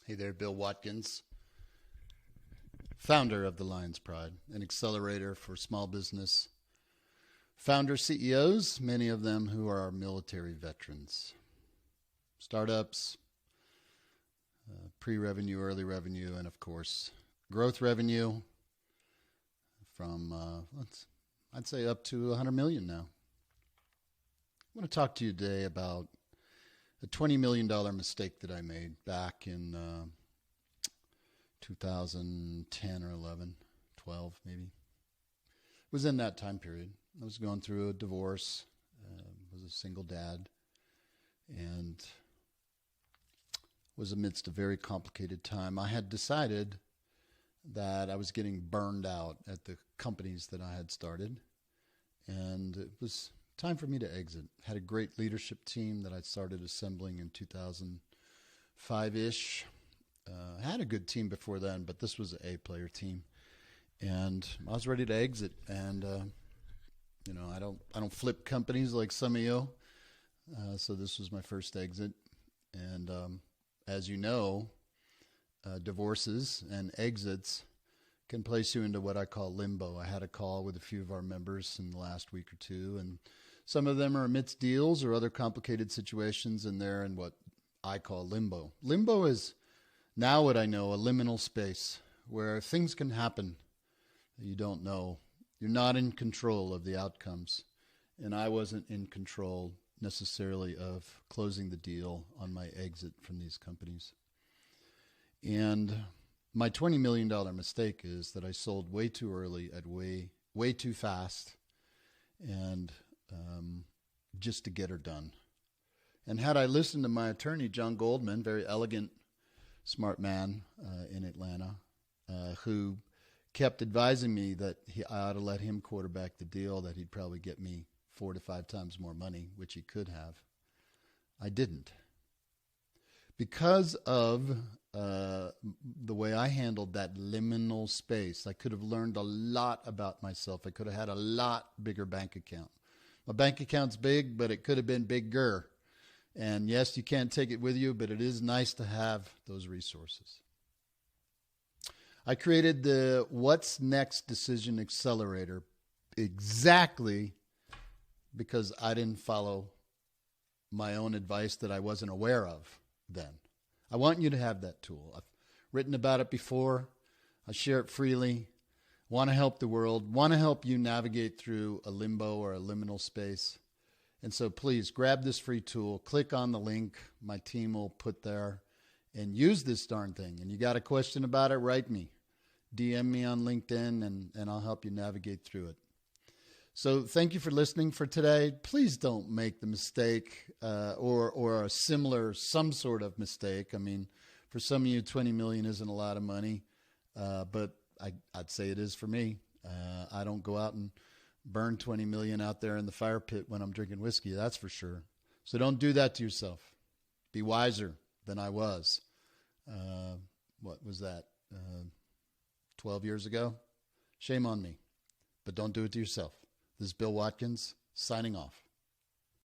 Hey there, Bill Watkins, founder of the Lion's Pride, an accelerator for small business founder CEOs, many of them who are military veterans. Startups, pre-revenue, early revenue, and of course, growth revenue from, I'd say up to 100 million now. I want to talk to you today about a $20 million mistake that I made back in 2010 or 11, 12 maybe. It was in that time period. I was going through a divorce, was a single dad, and was amidst a very complicated time. I had decided that I was getting burned out at the companies that I had started, and it was time for me to exit. Had a great leadership team that I started assembling in 2005-ish. Had a good team before then, but this was an A-player team, and I was ready to exit. And I don't flip companies like some of you, so this was my first exit. And as you know, divorces and exits can place you into what I call limbo. I had a call with a few of our members in the last week or two, and some of them are amidst deals or other complicated situations, and they're in what I call limbo. Limbo is now what I know, a liminal space where things can happen that you don't know. You're not in control of the outcomes, and I wasn't in control necessarily of closing the deal on my exit from these companies. And my $20 million mistake is that I sold way too early at way too fast, and just to get her done. And had I listened to my attorney, John Goldman, very elegant, smart man in Atlanta, who kept advising me that I ought to let him quarterback the deal, that he'd probably get me 4 to 5 times more money, which he could have. I didn't. Because of the way I handled that liminal space, I could have learned a lot about myself. I could have had a lot bigger bank account. My bank account's big, but it could have been bigger. And yes, you can't take it with you, but it is nice to have those resources. I created the What's Next Decision Accelerator exactly because I didn't follow my own advice that I wasn't aware of then. I want you to have that tool. I've written about it before. I share it freely. Want to help the world. Want to help you navigate through a limbo or a liminal space. And so please grab this free tool. Click on the link my team will put there and use this darn thing. And you got a question about it, write me. DM me on LinkedIn and I'll help you navigate through it. So thank you for listening for today. Please don't make the mistake or a similar, some sort of mistake. I mean, for some of you, 20 million isn't a lot of money, but I'd say it is for me. I don't go out and burn 20 million out there in the fire pit when I'm drinking whiskey, that's for sure. So don't do that to yourself. Be wiser than I was. What was that? 12 years ago? Shame on me. But don't do it to yourself. This is Bill Watkins, signing off.